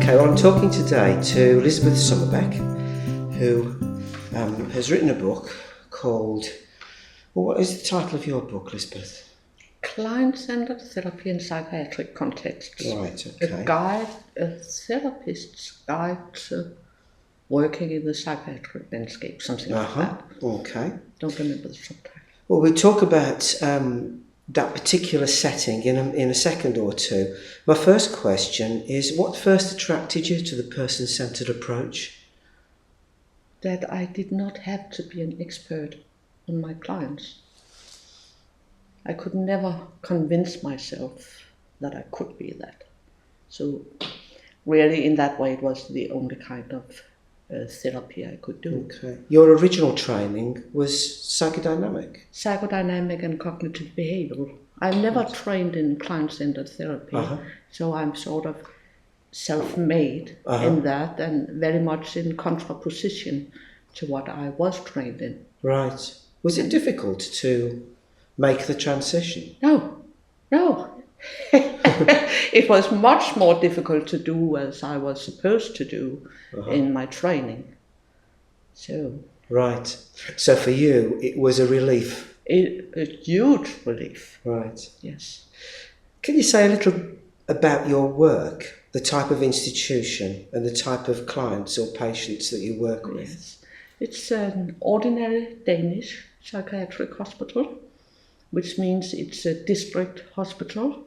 Okay, well, I'm talking today to Lisbeth Sommerbeck, who has written a book called, well, what is the title of your book, Lisbeth? Client-centered therapy in psychiatric contexts. Right, okay. A therapist's guide to working in the psychiatric landscape, something like that. Okay. Don't remember the subtitle. Well, we talk about that particular setting in a second or two. My first question is, what first attracted you to the person-centred approach? That I did not have to be an expert on my clients. I could never convince myself that I could be that. So really in that way it was the only kind of therapy I could do. Okay. Your original training was psychodynamic? Psychodynamic and cognitive behavioral. I've never trained in client-centered therapy, so I'm sort of self-made in that and very much in contraposition to what I was trained in. Right. Was it difficult to make the transition? No. It was much more difficult to do as I was supposed to do in my training. So. Right. So for you, it was a relief? A huge relief. Right. Yes. Can you say a little about your work, the type of institution and the type of clients or patients that you work with? Yes. It's an ordinary Danish psychiatric hospital, which means it's a district hospital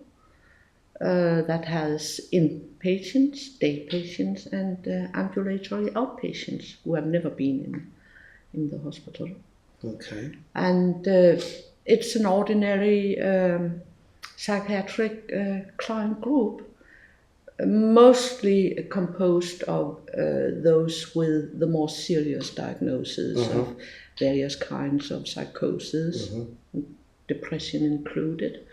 that has inpatients, day patients, and ambulatory outpatients who have never been in the hospital. Okay. And it's an ordinary psychiatric client group, mostly composed of those with the more serious diagnoses of various kinds of psychosis, depression included,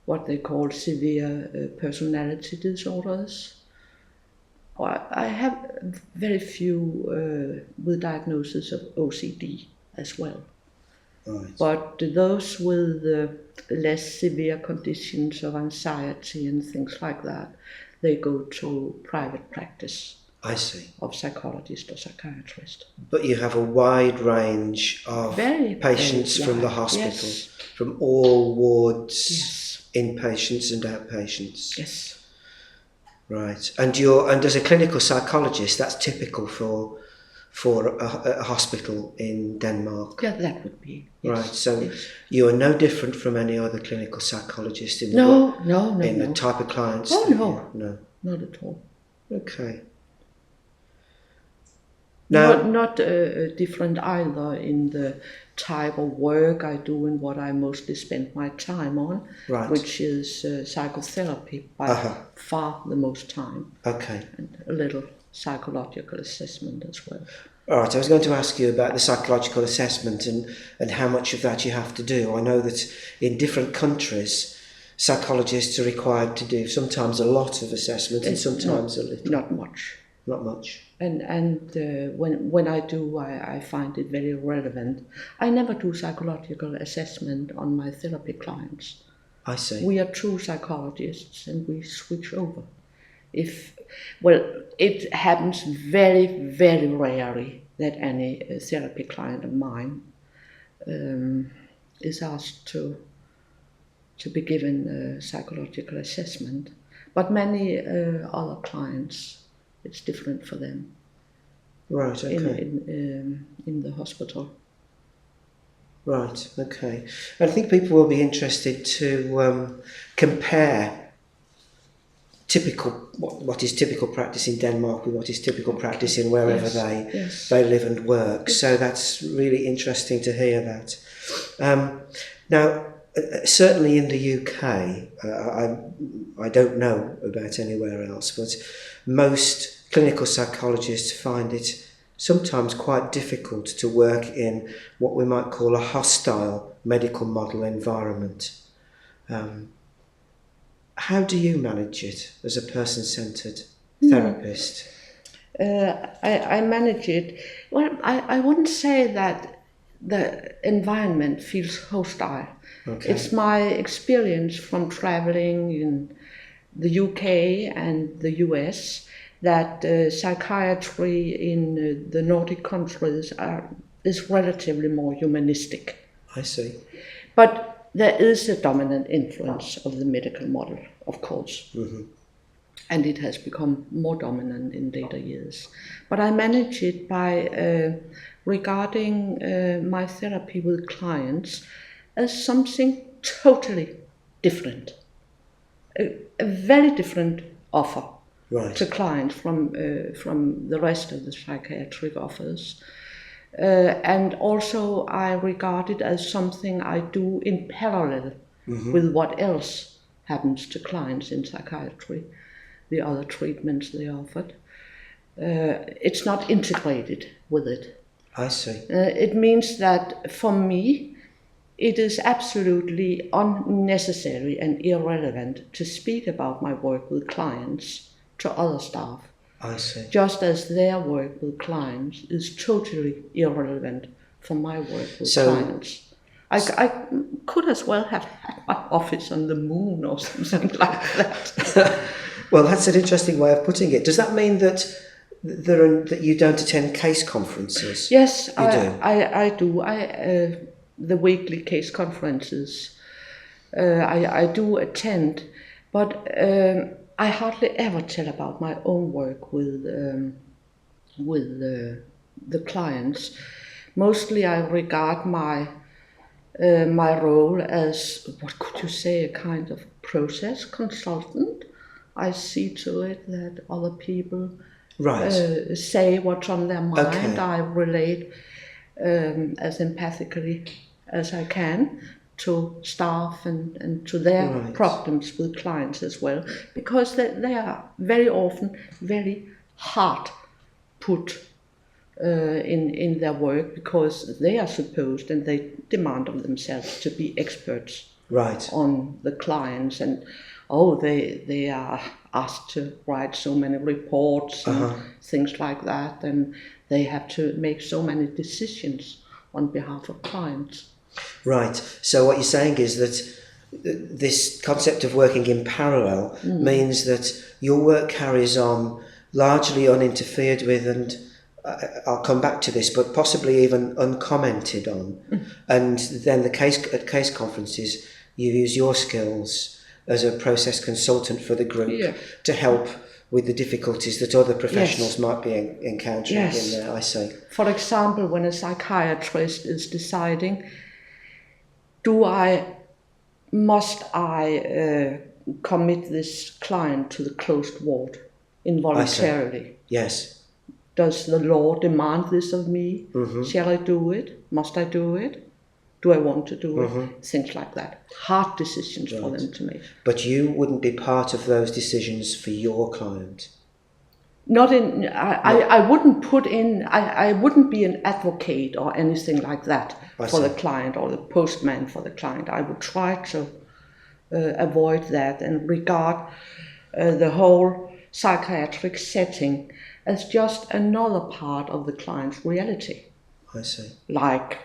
what they call severe personality disorders. I have very few with diagnosis of OCD as well. Right. But those with less severe conditions of anxiety and things like that, they go to private practice. I see. Of psychologist or psychiatrist. But you have a wide range of patients from the hospital, from all wards, inpatients and outpatients. Yes. Right. And as a clinical psychologist, that's typical for a hospital in Denmark. Yeah, that would be. Yes. Right. So you are no different from any other clinical psychologist in the type of clients. Oh no, not at all. Okay. Now, not different either in the type of work I do and what I mostly spend my time on, which is psychotherapy by far the most time. Okay. And a little psychological assessment as well. All right, I was going to ask you about the psychological assessment and how much of that you have to do. I know that in different countries, psychologists are required to do sometimes a lot of assessment and sometimes a little. Not much. Not much. And when I do, I find it very relevant. I never do psychological assessment on my therapy clients. I see. We are true psychologists and we switch over. It happens very, very rarely that any therapy client of mine is asked to be given a psychological assessment. But many other clients, it's different for them. Right, okay. In the hospital. Right, okay. I think people will be interested to compare what is typical practice in Denmark with what is typical practice in wherever they live and work. Yes. So that's really interesting to hear that. Now, certainly in the UK, I don't know about anywhere else, but most clinical psychologists find it sometimes quite difficult to work in what we might call a hostile medical model environment. How do you manage it as a person-centred therapist? I manage it. Well, I wouldn't say that the environment feels hostile. Okay. It's my experience from traveling in the UK and the US that psychiatry in the Nordic countries is relatively more humanistic. I see. But there is a dominant influence of the medical model, of course. Mm-hmm. And it has become more dominant in later years. But I manage it by regarding my therapy with clients as something totally different. A very different offer to clients from the rest of the psychiatric offers. And also I regard it as something I do in parallel with what else happens to clients in psychiatry, the other treatments they offered. It's not integrated with it. I see. It means that for me, it is absolutely unnecessary and irrelevant to speak about my work with clients to other staff. I see. Just as their work with clients is totally irrelevant for my work with clients. I could as well have had my office on the moon or something like that. Well, that's an interesting way of putting it. Does that mean that that you don't attend case conferences? Yes, you do. I do. The weekly case conferences, I do attend, but I hardly ever tell about my own work with the clients. Mostly, I regard my role as, what could you say, a kind of process consultant. I see to it that other people say what's on their mind. Okay. I relate as empathically as I can to staff and to their problems with clients as well, because they are very often very hard put in their work, because they are supposed and they demand of themselves to be experts on the clients, and they are asked to write so many reports and things like that, and they have to make so many decisions on behalf of clients. Right. So what you're saying is that this concept of working in parallel means that your work carries on largely uninterfered with, and I'll come back to this, but possibly even uncommented on. And then at case conferences, you use your skills as a process consultant for the group to help with the difficulties that other professionals might be encountering in there, I see. For example, when a psychiatrist is deciding, must I commit this client to the closed ward involuntarily? Yes. Does the law demand this of me? Shall I do it? Must I do it? Do I want to do it? Things like that. Hard decisions for them to make. But you wouldn't be part of those decisions for your client? Not in. I wouldn't put in. I wouldn't be an advocate or anything like that for the client, or the postman for the client. I would try to avoid that and regard the whole psychiatric setting as just another part of the client's reality. I see. Like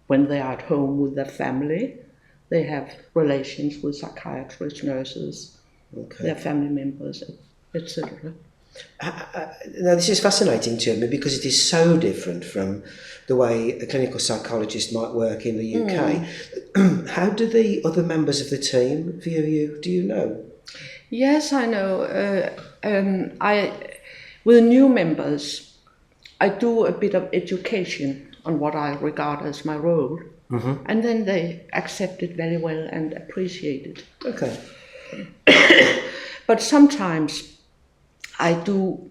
when they are at home with their family, they have relations with psychiatrists, nurses, their family members, etc. Now, this is fascinating to me because it is so different from the way a clinical psychologist might work in the UK. How do the other members of the team view you? Do you know? Yes, I know. With new members, I do a bit of education on what I regard as my role, and then they accept it very well and appreciate it. Okay. But sometimes I do,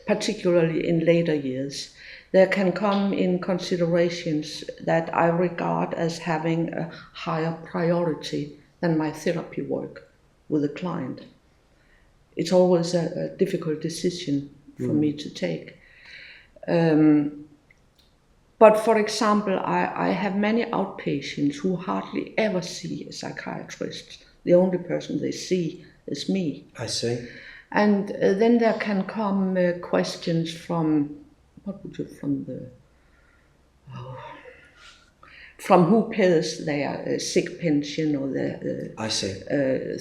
particularly in later years, there can come in considerations that I regard as having a higher priority than my therapy work with a client. It's always a difficult decision for me to take. But for example, I have many outpatients who hardly ever see a psychiatrist. The only person they see is me. I see. And then there can come questions from from who pays their sick pension or their I see.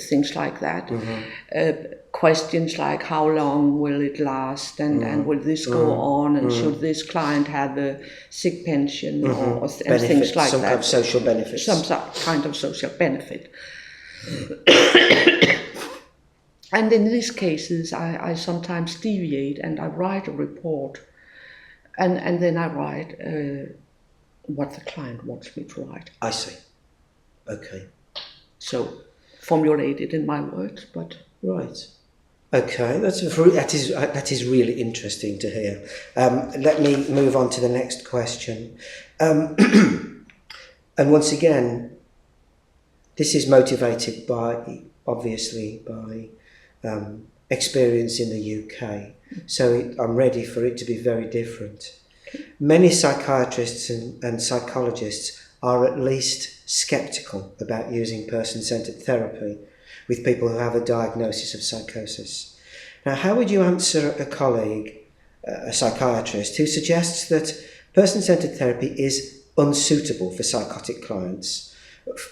things like that. Questions like how long will it last, and will this go on, and should this client have a sick pension or and things like some that. kind of social benefits. Some kind of social benefit. And in these cases, I sometimes deviate and I write a report, and then I write what the client wants me to write. I see. Okay. So, formulate it in my words, but... Right. Okay, that is really interesting to hear. Let me move on to the next question. And once again, this is motivated by, obviously, by experience in the UK. So I'm ready for it to be very different. Many psychiatrists and psychologists are at least sceptical about using person-centred therapy with people who have a diagnosis of psychosis. Now, how would you answer a colleague, a psychiatrist, who suggests that person-centred therapy is unsuitable for psychotic clients,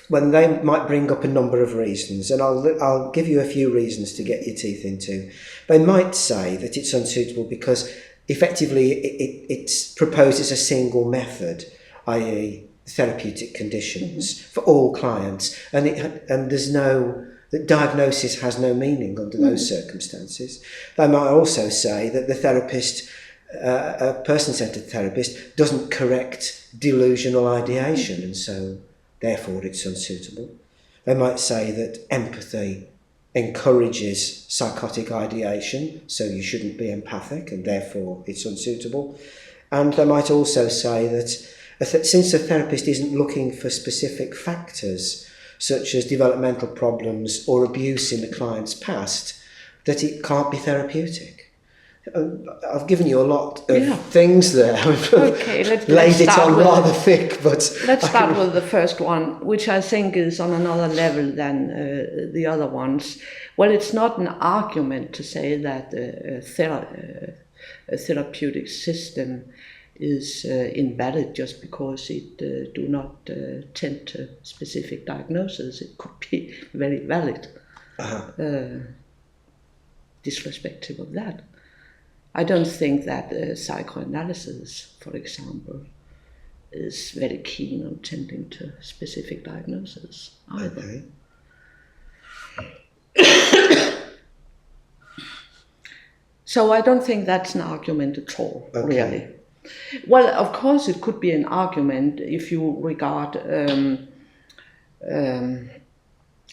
when they might bring up a number of reasons, and I'll give you a few reasons to get your teeth into. They might say that it's unsuitable because effectively it proposes a single method, i.e. therapeutic conditions for all clients, and the diagnosis has no meaning under those circumstances. They might also say that the therapist, a person-centred therapist, doesn't correct delusional ideation, and so therefore it's unsuitable. They might say that empathy encourages psychotic ideation, so you shouldn't be empathic, and therefore it's unsuitable. And they might also say that since a therapist isn't looking for specific factors, such as developmental problems or abuse in the client's past, that it can't be therapeutic. I've given you a lot of things there. Okay, let's laid it on rather thick, but... Let's start with the first one, which I think is on another level than the other ones. Well, it's not an argument to say that a therapeutic system is invalid just because it do not tend to specific diagnosis. It could be very valid, disrespectful of that. I don't think that psychoanalysis, for example, is very keen on tending to specific diagnosis either. Okay. So I don't think that's an argument at all, really. Well, of course, it could be an argument if you regard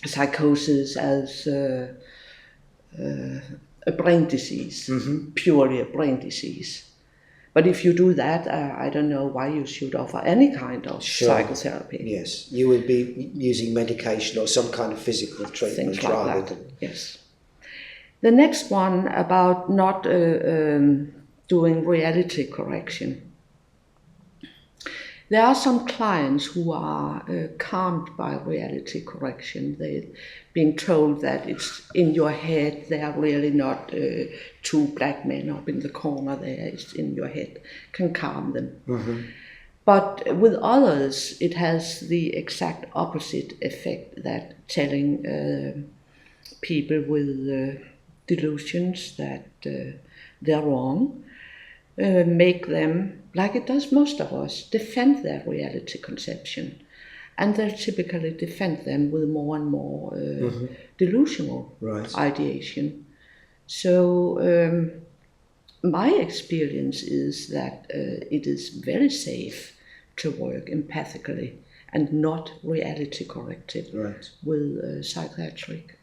psychosis as a brain disease, purely a brain disease. But if you do that, I don't know why you should offer any kind of psychotherapy. Yes, you would be using medication or some kind of physical treatment rather than... Yes. The next one about not doing reality correction. There are some clients who are calmed by reality correction. They're being told that it's in your head. They are really not two black men up in the corner there. It's in your head. Can calm them. But with others, it has the exact opposite effect, that telling people with delusions that they're wrong, make them, like it does most of us, defend their reality conception. And they'll typically defend them with more and more delusional ideation. So my experience is that it is very safe to work empathically and not reality corrective with psychiatric,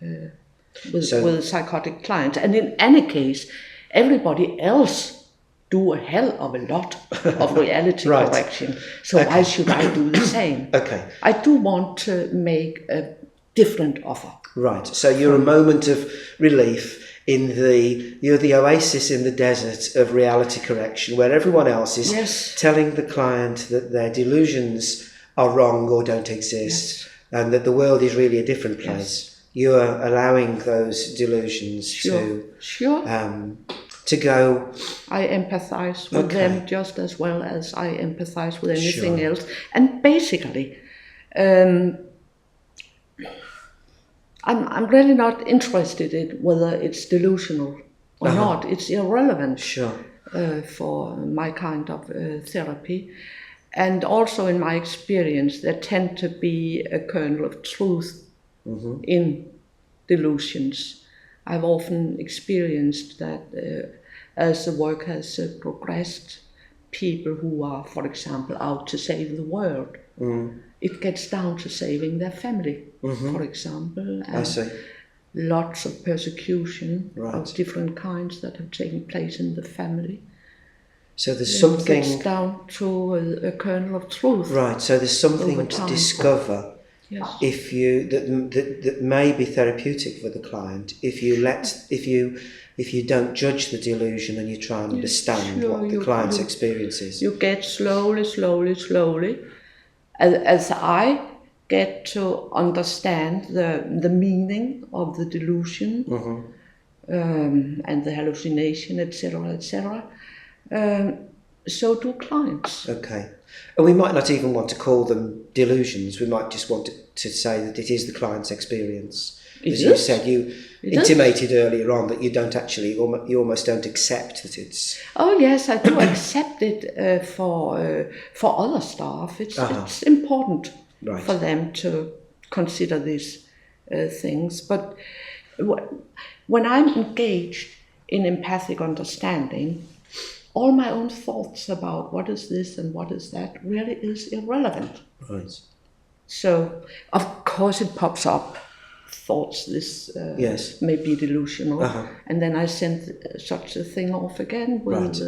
with psychotic clients. And in any case, everybody else do a hell of a lot of reality correction. So why should I do the same? I do want to make a different offer. Right. So you're a moment of relief you're the oasis in the desert of reality correction, where everyone else is telling the client that their delusions are wrong or don't exist, and that the world is really a different place. You're allowing those delusions to to go. I empathize with them just as well as I empathize with anything else. And basically, I'm really not interested in whether it's delusional or not. It's irrelevant for my kind of therapy. And also in my experience, there tend to be a kernel of truth in delusions. I've often experienced that as the work has progressed, people who are, for example, out to save the world, it gets down to saving their family, for example. And I see. Lots of persecution of different kinds that have taken place in the family. So there's something... It gets down to a kernel of truth. Right, so there's something to discover if you that may be therapeutic for the client if you don't judge the delusion and you try and understand what the client's experience is. You get slowly, as I get to understand the meaning of the delusion and the hallucination, etc., so do clients. Okay. And we might not even want to call them delusions. We might just want to say that it is the client's experience. As you said, you intimated earlier on that you don't actually, you almost don't accept that it's... Oh yes, I do accept it for other staff. It's important for them to consider these things. But when I'm engaged in empathic understanding, all my own thoughts about what is this and what is that really is irrelevant. Right. So, of course it pops up thoughts, this may be delusional, and then I send such a thing off again with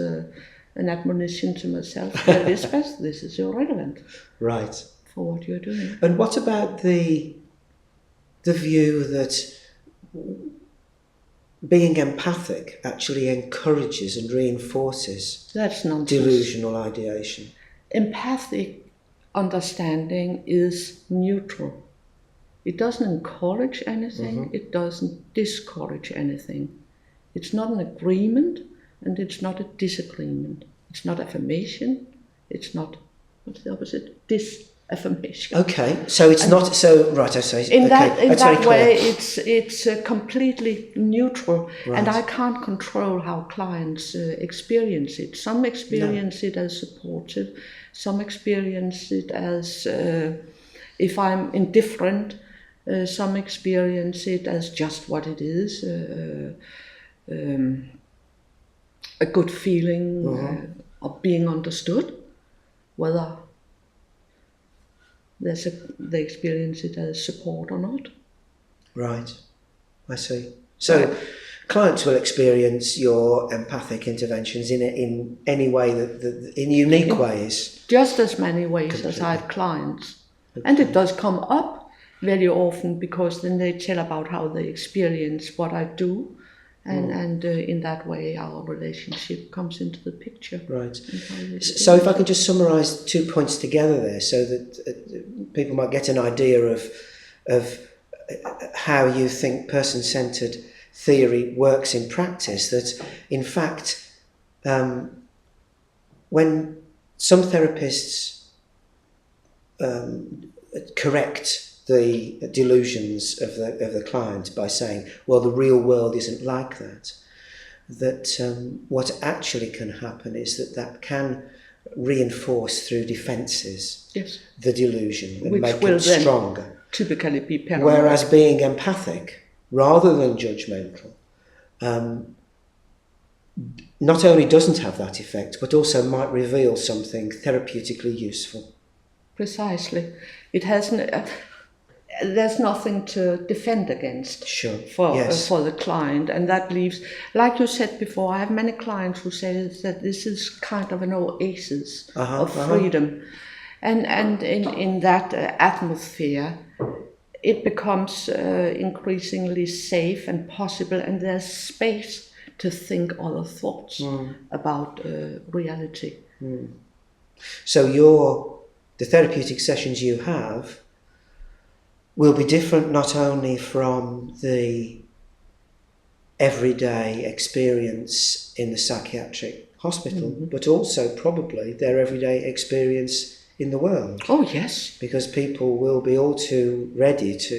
an admonition to myself, Lisbeth, this is irrelevant for what you're doing. And what about the view that being empathic actually encourages and reinforces delusional ideation? Empathic understanding is neutral. It doesn't encourage anything, it doesn't discourage anything. It's not an agreement and it's not a disagreement. It's not affirmation, it's not, what's the opposite? Disaffirmation. Okay, so it's not, I say. In that way, it's completely neutral, and I can't control how clients experience it. Some experience it as supportive, some experience it as if I'm indifferent, some experience it as just what it is, a good feeling of being understood, whether they experience it as support or not. Right, I see. So clients will experience your empathic interventions in any way, in unique ways. Just as many ways as I have clients. Okay. And it does come up very often because then they tell about how they experience what I do. And in that way, our relationship comes into the picture. Right. So if I can just summarise 2 points together there so that people might get an idea of how you think person-centred theory works in practice, that in fact, when some therapists correct the delusions of the client by saying, well, the real world isn't like that, what actually can happen is that can reinforce through defences the delusion and which make will it stronger. Typically be paranoid. Whereas being empathic, rather than judgmental, not only doesn't have that effect, but also might reveal something therapeutically useful. Precisely. It hasn't... there's nothing to defend against for the client, and that leaves, like you said before, I have many clients who say that this is kind of an oasis of freedom, and in that atmosphere it becomes increasingly safe and possible, and there's space to think other thoughts about reality. So the therapeutic sessions you have will be different not only from the everyday experience in the psychiatric hospital, but also probably their everyday experience in the world. Oh, yes. Because people will be all too ready to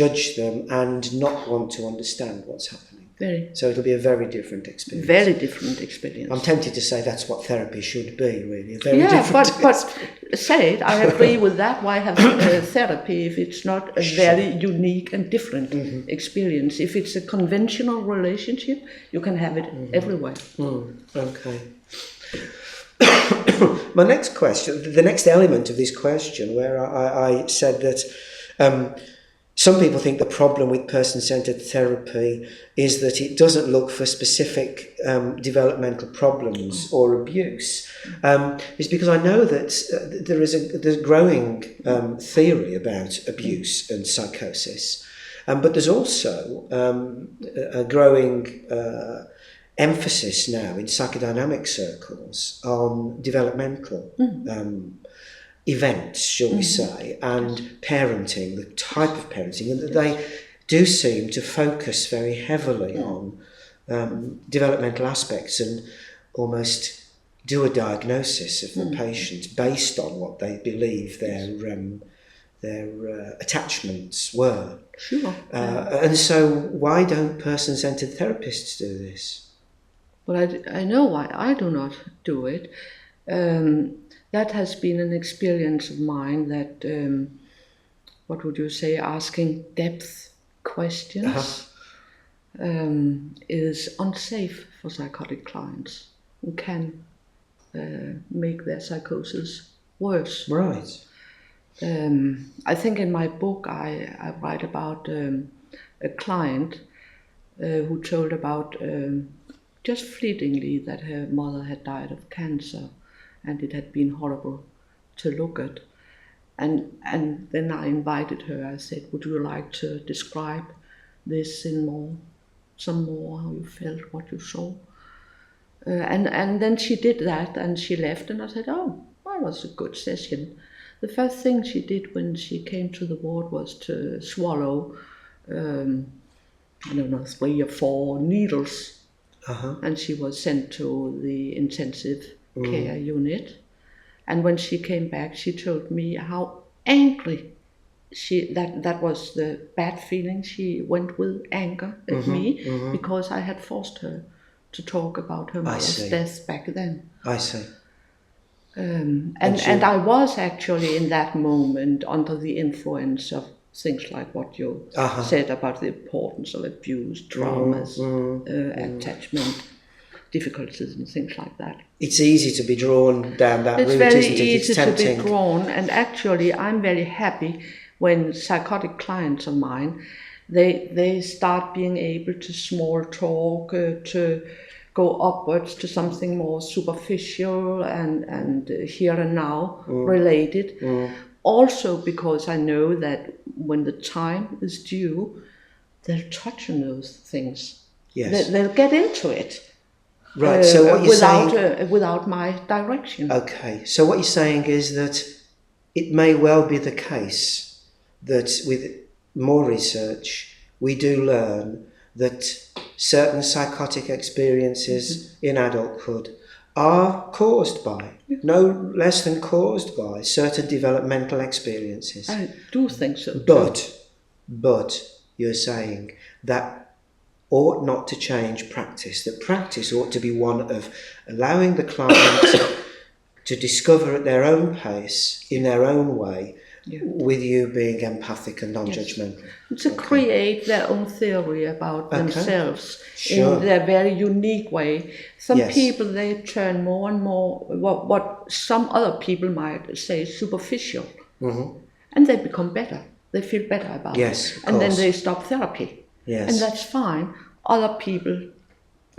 judge them and not want to understand what's happening. Very. So it'll be a very different experience. Very different experience. I'm tempted to say that's what therapy should be, really. A very Yeah, different but say it, I agree with that. Why have therapy if it's not a very unique and different experience? If it's a conventional relationship, you can have it everywhere. Okay. My next question, the next element of this question, where I said that some people think the problem with person-centred therapy is that it doesn't look for specific developmental problems or abuse. Is because I know that there's a growing theory about abuse and psychosis, but there's also a growing emphasis now in psychodynamic circles on developmental events, shall we say, and parenting, the type of parenting, and that they do seem to focus very heavily on developmental aspects and almost do a diagnosis of the patient based on what they believe their attachments were. Sure. And so why don't person-centred therapists do this? Well, I know why I do not do it. That has been an experience of mine that, what would you say, asking depth questions is unsafe for psychotic clients who can make their psychosis worse. Right. I think in my book I write about a client who told about just fleetingly that her mother had died of cancer. And it had been horrible to look at. And then I invited her. I said, would you like to describe this in some more, how you felt, what you saw? And then she did that and she left and I said, oh, that was a good session. The first thing she did when she came to the ward was to swallow, 3 or 4 needles. And she was sent to the intensive care unit, and when she came back she told me how angry that was the bad feeling she went with, anger at me because I had forced her to talk about her mother's death back then. I see. And I was actually in that moment under the influence of things like what you said about the importance of abuse, traumas, attachment difficulties and things like that. It's easy to be drawn down that route, isn't it? It's very easy to be drawn, and actually I'm very happy when psychotic clients of mine, they start being able to small talk, to go upwards to something more superficial and here and now related. Also because I know that when the time is due, they'll touch on those things. Yes. They'll get into it. Right, so what you're saying... without my direction. Okay, so what you're saying is that it may well be the case that with more research, we do learn that certain psychotic experiences in adulthood are caused by, no less than caused by, certain developmental experiences. I do think so. But you're saying that ought not to change practice, that practice ought to be one of allowing the client to discover at their own pace, in their own way, with you being empathic and non-judgmental. Yes. To create their own theory about themselves in their very unique way. Some people, they turn more and more what some other people might say superficial, and they become better. They feel better about it. And then they stop therapy. Yes. And that's fine. Other people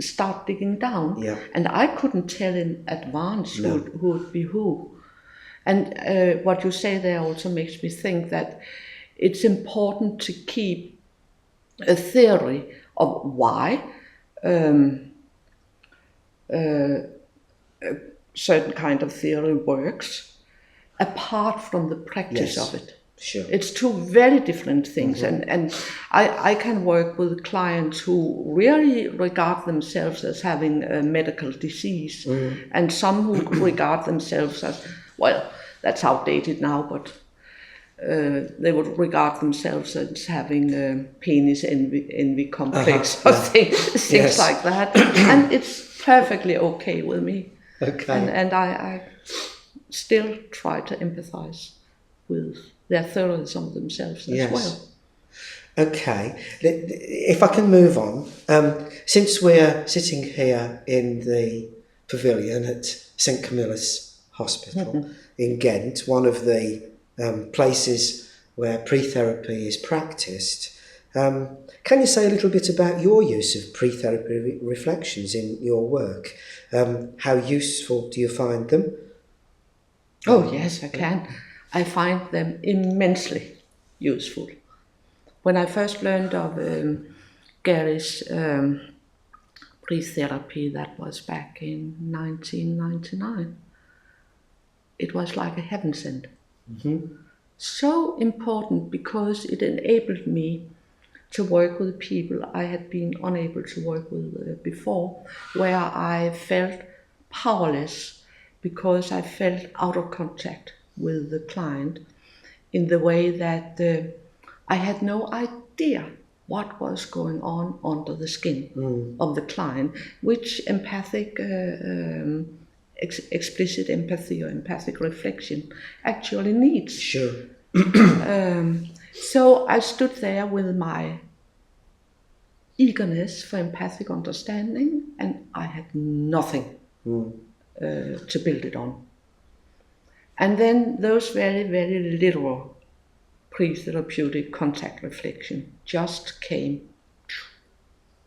start digging down. And I couldn't tell in advance who would be who. And what you say there also makes me think that it's important to keep a theory of why a certain kind of theory works apart from the practice of it. Sure. It's two very different things. And I can work with clients who really regard themselves as having a medical disease, and some who regard themselves as, well, that's outdated now, but they would regard themselves as having a penis envy complex or things like that. And it's perfectly okay with me. Okay. And I still try to empathize with their thoroughness themselves as well. Okay. If I can move on, since we're sitting here in the pavilion at St Camilla's Hospital in Ghent, one of the places where pre-therapy is practiced, can you say a little bit about your use of pre-therapy reflections in your work? How useful do you find them? Oh yes, I can. I find them immensely useful. When I first learned of Gary's pre-therapy, that was back in 1999, it was like a heaven sent. So important because it enabled me to work with people I had been unable to work with before, where I felt powerless because I felt out of contact with the client in the way that I had no idea what was going on under the skin of the client, which empathic, explicit empathy or empathic reflection actually needs. Sure. So I stood there with my eagerness for empathic understanding, and I had nothing to build it on. And then those very, very literal pre-therapeutic contact reflection just came.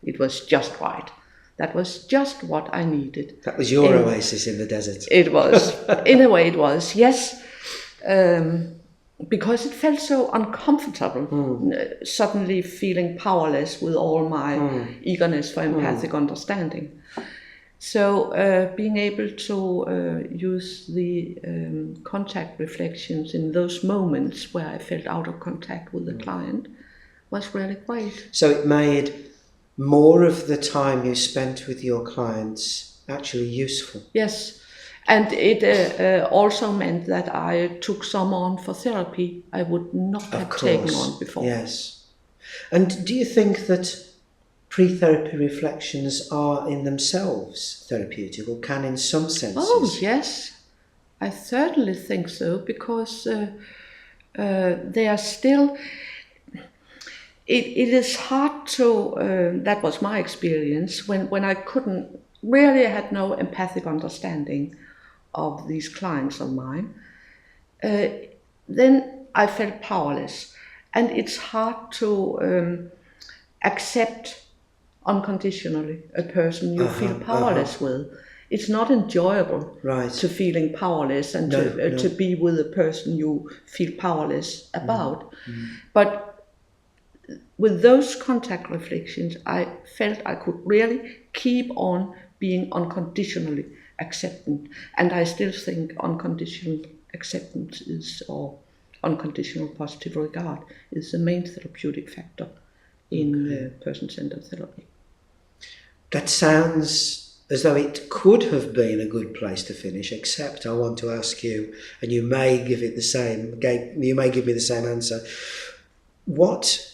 It was just right. That was just what I needed. That was your oasis in the desert. It was. In a way it was, yes. Because it felt so uncomfortable, suddenly feeling powerless with all my eagerness for empathic understanding. So being able to use the contact reflections in those moments where I felt out of contact with the client was really great. So it made more of the time you spent with your clients actually useful. Yes, and it also meant that I took some on for therapy I would not have taken on before. Yes. And do you think that pre-therapy reflections are in themselves therapeutic, or can in some senses? Oh, yes. I certainly think so, because they are still... It is hard to... that was my experience, when I couldn't... Really had no empathic understanding of these clients of mine. Then I felt powerless. And it's hard to accept unconditionally a person you feel powerless with. It's not enjoyable to feeling powerless and to be with a person you feel powerless about. But with those contact reflections, I felt I could really keep on being unconditionally acceptant. And I still think unconditional acceptance is, or unconditional positive regard, is the main therapeutic factor in person-centered therapy. That sounds as though it could have been a good place to finish, except I want to ask you, and you may give me the same answer. What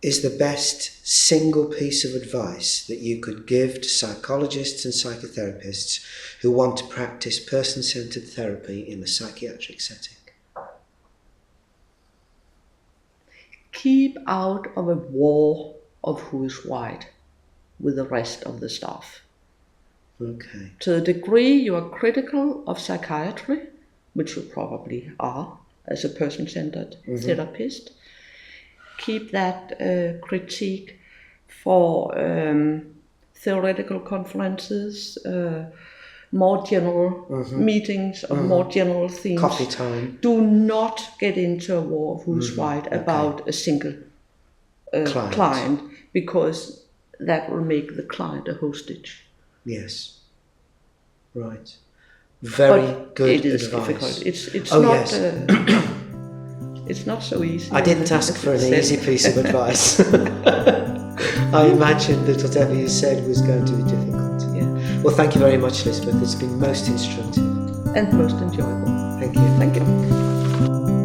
is the best single piece of advice that you could give to psychologists and psychotherapists who want to practice person-centered therapy in the psychiatric setting? Keep out of a war of who is right with the rest of the staff. Okay. To the degree you are critical of psychiatry, which you probably are as a person-centered therapist, keep that critique for theoretical conferences, more general meetings of more general themes. Coffee time. Do not get into a war of who's right about a single client, because that will make the client a hostage. Yes. Right. Very good it is advice. difficult. It's not. Yes. It's not so easy. I didn't ask for an easy piece of advice. I imagined that whatever you said was going to be difficult. Yeah. Well, thank you very much, Lisbeth. It's been most instructive. And most enjoyable. Thank you. Thank you.